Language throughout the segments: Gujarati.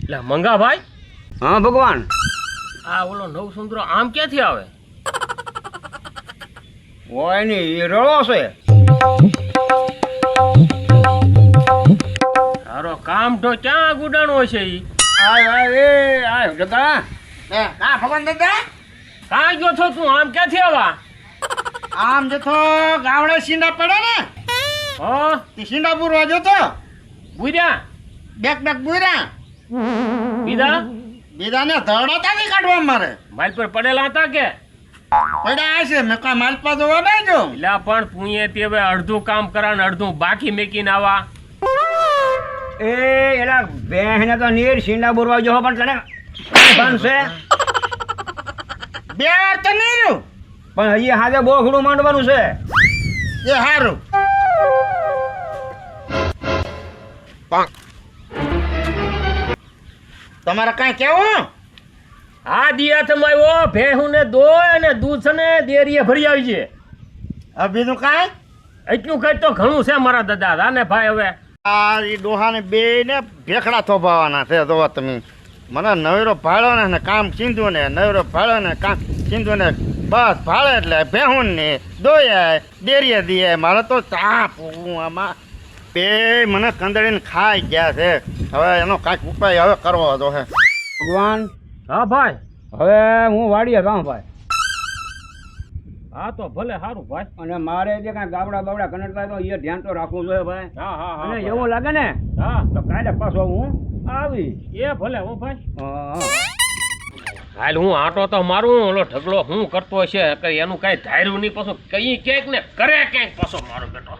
એટલે મંગાભાઈ હા ભગવાન. આ ઓલો નવ સુંદરો આમ ક્યાંથી આવે? હોય ને એ રળો છે. તારો કામ તો ક્યાં ગુડાણો છે ઈ? આ જગા હા ભગવાન દાદા કાં ગયો છો તું? આમ ક્યાંથી આવા? આમ જતો ગાવડે સીંડા પડે ને હા તે સીંડા પૂરવા જતો બુર્યા બેક બુર્યા બીજા બીજાને ધડા તાની કાઢવા મારે માલ પર પડેલા હતા કે? પડ્યા હશે મેં કાંઈ માલપા જોવા નહીં જો એટલે પણ પુંયે તે હવે અડધું કામ કરા ને અડધું બાકી મેકીને આવા. એ એલા બેહને તો નીર સીંડા બોરવા જો પણ તને બનશે બે તો નહીં રહ્યું પણ હજી હાજે બોખડું માંડવાનું છે. એ હારું તમારે કાંઈ કેવું? આ દિયા તમાયો ભેહું ને દોય અને દૂધ છે ને ડેરીએ ભરી આવી છે. હવે બીજું કાંઈ એટલું કઈ તો ઘણું છે મારા દાદા. રાને ભાઈ હવે આ એ ડોહાને બે ને ભેખડા થોભાવાના છે જો તમે મને નવેરો ભાડો ને કામ ચીંધું ને નવેરો ભાડો ને કામ ચીંધું ને બસ ભાડે એટલે ભેહું ને દોયા ડેરીએ દીએ મારે તો ચા પૂવું આમાં બે મને કંદડીને ખાઈ ગયા છે. હવે એનો કાંઈક ઉપાય હવે કરવો હતો હે ભગવાન હા ભાઈ. હવે હું વાડીએ જાઉં ભાઈ. હા તો ભલે સારું ભાઈ. અને મારે જે કાંઈ ગાબડા બાબડા કનેક્ટ તો એ ધ્યાન તો રાખવું જોઈએ ભાઈ. હા હા અને હા એવું લાગે ને હા તો કાલે પાછો હું આવી. એ ભલે હો ભાઈ. હા. હાલ હું આટો તો મારું ઓલો ઢગલો હું કરતો છે કે એનું કઈ ધાર્યું નહીં પાછું કઈ ક્યાંક ને કરે ક્યાંક પાછો મારો બેટો.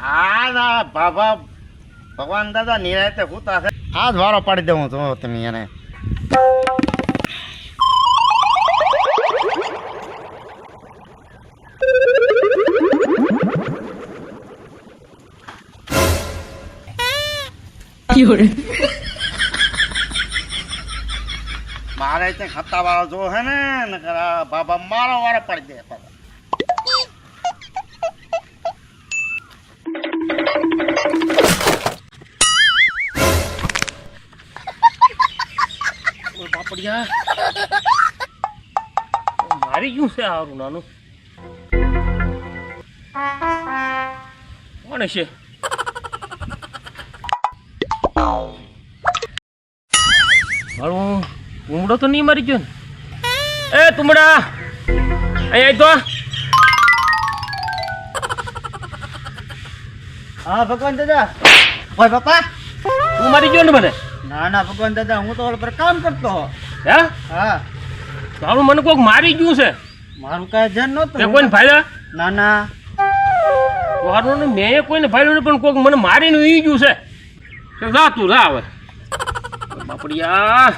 આ બાબા ભગવાન દાદા નિરાયતે હુતા છે આ જ વારો પાડી દઉં તો તમે એને મારે ત્યાં ખત્તા વાળો જો હે ને નકર આ બાબા મારો વારો પડી દે બાબા. ઓય બાપડિયા મારી ગયું છે હારું નાનું. કોણ છે? મારું ઉમડો તો નહીં મરી ગયો ને? એ તુમડા અહીંયા તો હા ભગવાન દાદા ઓય બાપા તું મરી ગયો ને મને? ના ના ભગવાન દાદા હું તો ઓલા પર કામ કરતો હો. હે હા તારું મને કોઈક મારી ગયું છે? મારું કાંઈ ધ્યાન નહોતું. તે કોઈને ફાયદા? ના ના તારું ને મેં કોઈને ફાયદો નહીં પણ કોઈક મને મારીને ઈ ગયું છે. તો જા તું જા હવે. બાપડિયા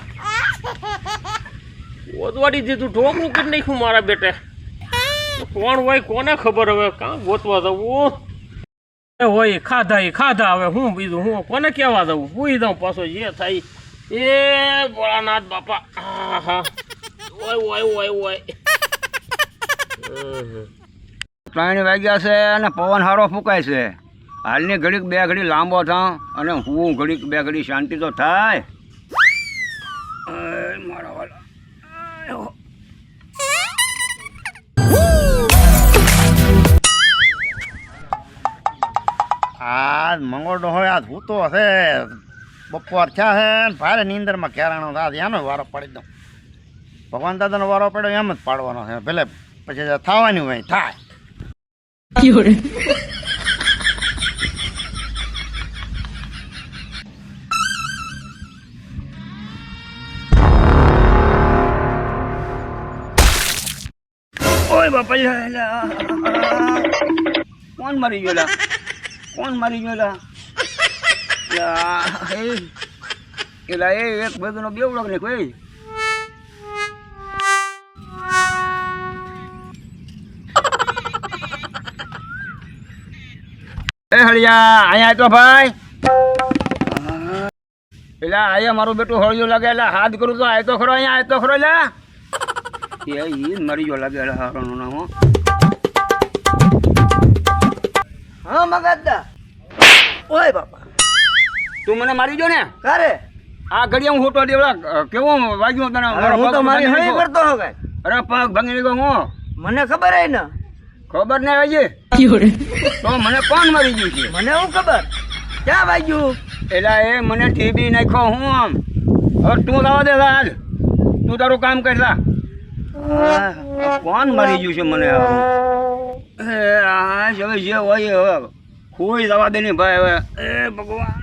ગોતવાડી દીધું ઢોકળું કરી નાખ્યું મારા બેટે. કોણ હોય કોને ખબર હવે કાં ગોતવા જવું હોય. ખાધા હવે હું બીજું હું કોને કહેવા દઉં? ભૂઈ દઉં પાછો જે થાય એ ભોળાનાથ બાપા. હા હા ઓય 3 વાગ્યા છે અને પવન હારો ફૂંકાય છે. હાલની ઘડીક બે ઘડી લાંબો થાવ અને હું ઘડીક બે ઘડી શાંતિ તો થાય. મારા વાલા આ મંગળડો હોય આ ભૂતો હશે બપોર થયા છે ને ભારે નીંદરમાં ઘેરાણો થાય એનો વારો પાડી દઉં. ભગવાન દાદાનો વારો પડ્યો એમ જ પાડવાનો છે ભલે પછી થવાની હોય થાય. ઓય બાપા કોણ મરી ગયો? કોણ મરી ગયો? એલા એ એક બધુંનો બેવડો ને કોઈ એ હળિયા અહીંયા તો ભાઈ એટલે આયા મારું બેટું હળિયું લાગે એટલે હાથ કરું તો આય તો ખરો અહીંયા આય તો ખરો લ્યા એ ઈ મરી ગયો લાગે એટલે હારોનું નામ હો. હા મગાદા ઓય બાપા તું મને મારી ગયો ને કારે આ ઘડીએ હું હોટો દેવડા કેવું વાગ્યું તને મારો હું તો પગ મારી ભાંગી હળી નાખ્યો. કરતો હવે અરે પગ ભાંગી ગયો હું મને ખબર હે ને ખબર નહીં આવી તો મને કોણ મારી ગયું છે મને હું ખબર ક્યાં વાગ્યું એટલે એ મને ટીબી નાખ્યો હું આમ હવે તું લાવા દે હાલ તું તારું કામ કરતા કોણ મારી ગયું છે મને હવે આ હવે જે હોય હવે કોઈ દવા દે નહીં ભાઈ હવે એ ભગવાન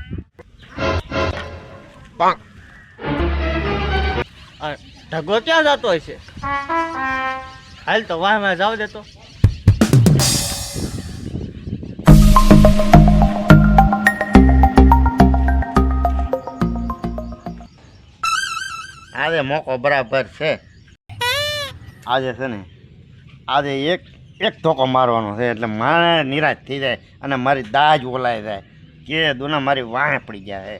ઢગો ક્યાં જતો હોય છે હાલ તો વાહ માં જાવ દેતો આજે મોકો બરાબર છે આજે છે ને આજે એક ધોકો મારવાનો છે એટલે મારે નિરાશ થઈ જાય અને મારી દાજ ઓલાઈ જાય કે દુના મારી વાહે પડી ગયા છે.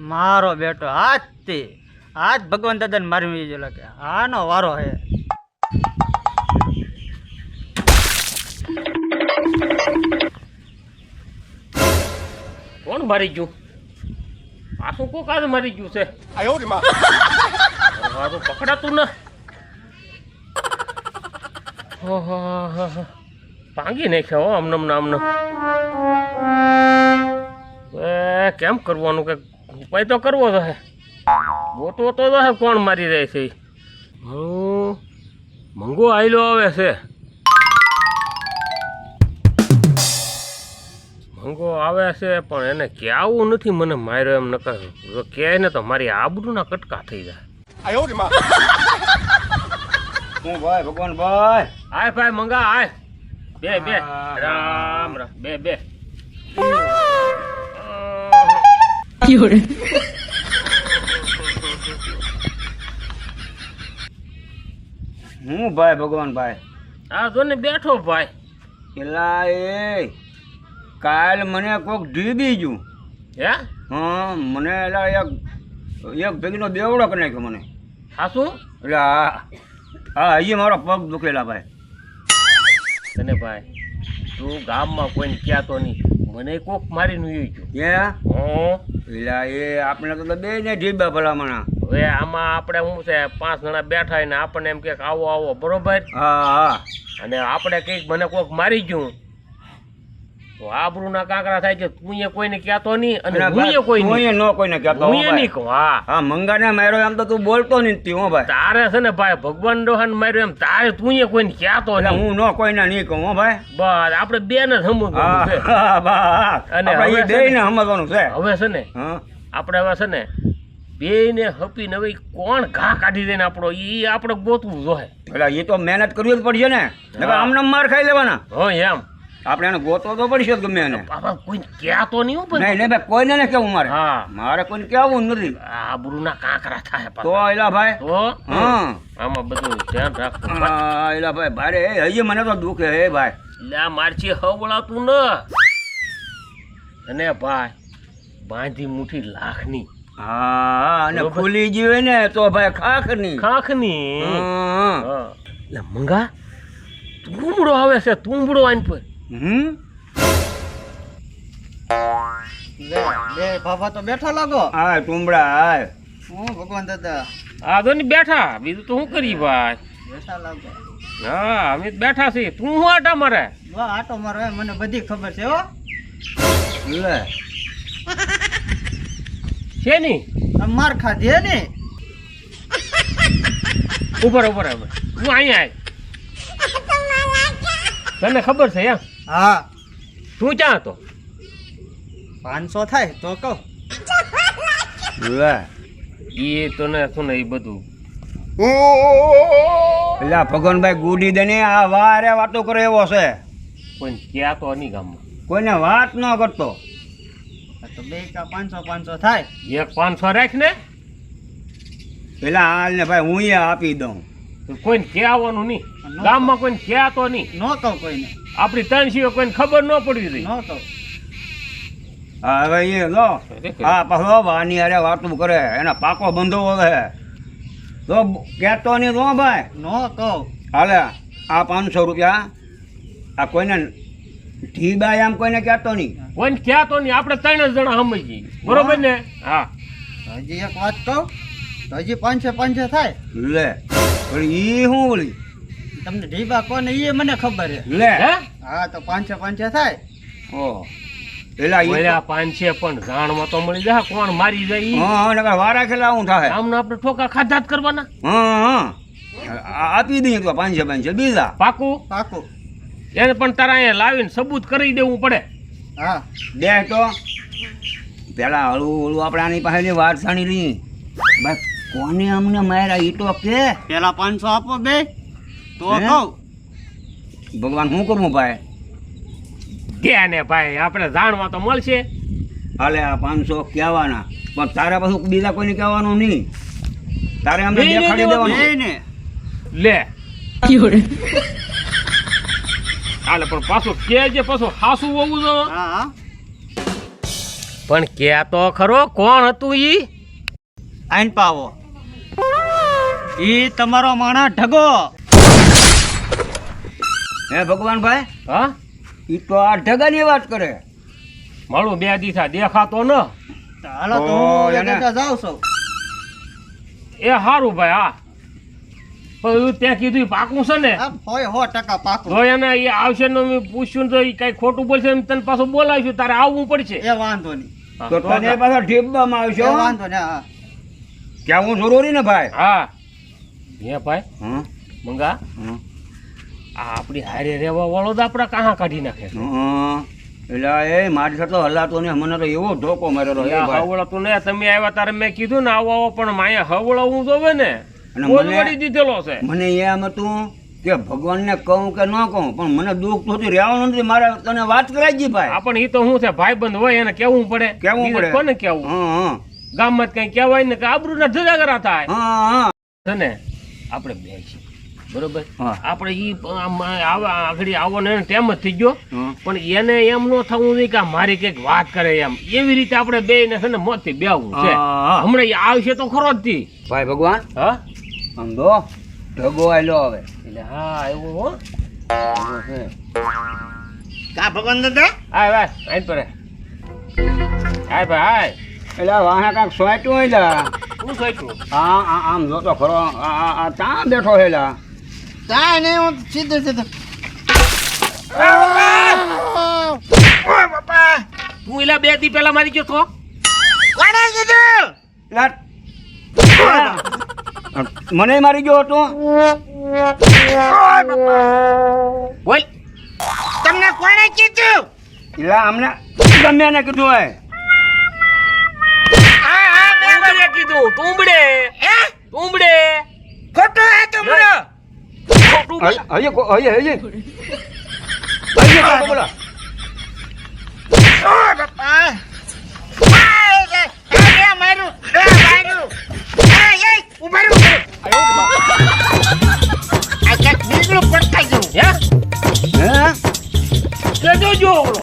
મારો બેટો આજ ભગવાન દાદાને મારી ગયેલો કે આનો વારો હે કોણ મારી ગયું પાછું કોક આજ મારી ગયું છે મારું પકડાતું ને ભાંગી નાખ્યા હો આમને કેમ કરવાનું કે ઉપાય તો કરવો તો હે ગોતવો તો હે કોણ મારી રહે છે મંગો આયલો આવે છે મંગો આવે છે પણ એને કહેવું નથી મને માર્યો એમ નકર જો કહે ને તો મારી આબરૂના કટકા થઈ જાય હું ભાઈ ભગવાન ભાઈ આય ભાઈ મંગા આય બે રામ રામ બે હું ભાઈ ભગવાન ભાઈ આ જો ને બેઠો ભાઈ પેલા એ કાલ મને કોક ઢીબી ગયું હે હા મને એટલે એક ભેગીનો બેવડો કરી નાખ્યો મને હાસું એટલે હા હજી મારો પગ દુખેલા ભાઈ તને ભાઈ તું ગામમાં કોઈને કહેતો નહીં મને કોક મારીને ઉઈ ગયો એટલે એ આપણે તો બે ને ઢીબા ભલામણા હવે આમાં આપણે શું છે 5 જણા બેઠા ને આપણને એમ કે આવો બરોબર હા અને આપણે કંઈક મને કોક મારી ગયું તો આબરૂના કાંકરા થાય છે તું એ કોઈને કહેતો નહીં અને હું એ કોઈને કહેતો હું એ નહીં કહું હા મંગાને માર્યો એમ તો તું બોલતો નહીં હો ભાઈ તારે છે ને ભાઈ ભગવાન ડોહાને માર્યો એમ તારે તું એ કોઈને કહેતો નહીં હું નો કોઈને નહીં કહું હો ભાઈ બસ આપણે બે ને સમજવાનું છે અને હવે બે ને સમજવાનું છે હવે છે ને હા આપણે હવે છે ને બે ને હપીને હવે કોણ ઘા કાઢી દે ને આપણો ઈ આપણે ગોતવું જોઈએ એટલે એ તો મહેનત કરવી જ પડશે ને આમને માર ખાઈ લેવાના હા એમ આપણે એને ગોતવો તો પડશે જ ગમે એને બાબા કોઈ કહેતો નહીં હો ભાઈ નહીં ભાઈ કોઈને ને કેવું મારે હા મારે કોઈને કેવું નથી આબરૂના કાંકરા થાય તો પાછા. એલા ભાઈ તો હા આમાં બધું ધ્યાન રાખવું હા એલા ભાઈ ભારે હજી મને તો દુખે હે ભાઈ લે મારથી હવળાતું ન અને ભાઈ બાંધી મુઠ્ઠી લાખની હા અને બરોબર. ખુલી જીવે ને તો ભાઈ ખાખની ખાખની હા. હા. લે મંગા તુંબડો આવે છે તુંબડો આન પર બે બાપા તો બેઠા લાગો આ ટુંબડા હાય હું ભગવાન દાદા આ તો બેઠા બીજું તો શું કરી ભાઈ બેઠા લાગો હા અમે તો બેઠા છીએ તું શું આટા મારે વાહ આટો મારો હે, મને બધી ખબર છે હો લે છે ની તમે માર ખાધી હે ને ઉપર હું અહીંયા આય તને ખબર છે એમ હા તું ક્યાં હતો 500 થાય તો કહો લે એ તો ને શું ને એ બધું પેલા ભગવાનભાઈ ગુડી દે ને આ વારે વાતો કરે એવો છે કોઈ કહેતો નહીં ગામમાં કોઈને વાત ન કરતો તો બે કા 500 થાય એક 500 રાખ ને પેલા હાલ ને ભાઈ હું આપી દઉં તો કોઈને કહેવાનું નહીં ગામમાં કોઈને કહેતો નહીં ન કહું કોઈને આપણી ત્રણ સિવાય કોઈને ખબર ન પડવી જોઈએ ન કહું હા હવે એ લો હા પાછો વાની અરે વાતું કરે એના પાકો બંધો છે તો કહેતો નહીં તો ભાઈ નો કહું. હાલે આ 500 રૂપિયા આ કોઈને ઢીબાય આમ કોઈને કહેતો નહીં કોઈને ક્યાં તો નહીં, આપણે 3 જ જણા સમજી બરોબર ને? હા હજી એક વાત કહું તો હજી 500 થાય. લે વળી ઈ શું વળી તમને ઢીબા કોને એ મને ખબર છે. લે હે હા તો 500 થાય. ઓહ એલા ઈ ઓલા 500 પણ જાણમાં તો મળી જાય, કોણ મારી જાય ઈ? હા નકર વારા ખેલા હું થાય આમને આપણે ઠોકા ખાધા જ કરવાના. હા આપી દઈએ તો 500 બીજા પાકું પાકું. એને પણ તારા અહીંયા લાવીને સબૂત કરી દેવું પડે. હા દે તો પેલા હળવું આપણે આની પાસેની વાત જાણી રહી બસ કોને અમને માર્યા ઈ તો કે પેલા 500 આપો બે તો હે? કહું. ભગવાન શું કરવું ભાઈ કે ને ભાઈ આપણે જાણવા તો મળશે. હાલે આ 500 કહેવાના પણ તારે પાછું બીજા કોઈને કહેવાનું નહીં તારે અમને બેયને દેખાડી દેવાનું. દેવાનું બેયને. લે હાલે પણ પાછું કે જે પાછું હાસું હોવું જોઈએ. હા હા. પણ કે તો ખરો કોણ હતું ઈ? આઈન પાવો ઈ તમારો માણા ઢગો. હે ભગવાન ભાઈ હા ઈ તો આ ઢગાની વાત કરે મારું 2 દીથા દેખાતો ન. હાલો તો ઓ, હું એને. લેતા જાઉં છું. એ હારું ભાઈ. હા પણ ત્યાં કીધું ઈ પાકું છે ને? આ હોય 100% પાકું. જો એને એ આવશે ને મેં પૂછ્યું ને તો ઈ કઈ ખોટું બોલશે ને તને પાછું બોલાવીશું, તારે આવવું પડશે. એ વાંધો નહીં. હા, તો તને પાછા ઢીબવામાં એ આવશો વાંધો નહીં. હા કેવું જરૂરી ને ભાઈ હા હે ભાઈ હં? મંગા હં? આ આપણી હારે રહેવા વાળો તો આપણા કાં કાઢી નાખે છે. હં. એટલે એ મારી સાથે હલાતો ને મને તો એવો ધોકો મારેલો હે ભાઈ હવળાતું ને તમે આવ્યા તારે મેં કીધું ને આવો આવો પણ માયા હવળાવું જોવે ને અને બોલ મને- વળી દીધેલો છે. મને એમ હતું કે ભગવાનને કહું કે ન કહું પણ મને દુઃખ થતું રહેવાનું નથી મારે તને વાત કરાઈ ગઈ ભાઈ આપણ ઈ તો શું છે ભાઈબંધ હોય એને કેવું પડે. કેવું બીજે પડે કોને કેવું? હં ગામમાં જ કઈ કહેવાય ને કે આબરૂના ધજાગરા થાય હં હં છે ને. આપણે બે છીએ બરોબર. હા. આપણે ઈ આગળ આવવાનો એને ટેમ જ થઈ ગયો હં. પણ એને એમ ન થવું જોઈએ કે આ મારી કંઈક વાત કરે એમ. એવી રીતે આપણે બે ને છે ને મોતથી બેવું છે. હા. હમણાં ઈ આવશે તો ખરો જ થી. ભાઈ ભગવાન હા સમજો ઢગો આયલો હવે એટલે હા એવું હો. એવું છે. કા ભગવાન દાદા આય ભાઈ આય પરે આય ભાઈ આય. એટલે વાહે કાંઈક સોંટ્યું હોય લા શું સોચ્યું? આમ જોતો ખરો આ ત્યાં બેઠો છે લા તા ને હું સીધો સીધો તું એલા 2 દી પહેલા મારી ગયો તો કોણે કીધું લા મને મારી ગયો હતો બોલ. તમને કોણે કીધું એટલે અમને ગમે એને કીધું હોય તુંબડે કીધું તુંબડે તુંબડે ખોટું હે તમને ખોટું બોલ. હજી બોલો ઓ બાપા આ મારું ઉભા રહો આ કાક નીકળું પડતા જવું હે હે તે જોજો ઓલો.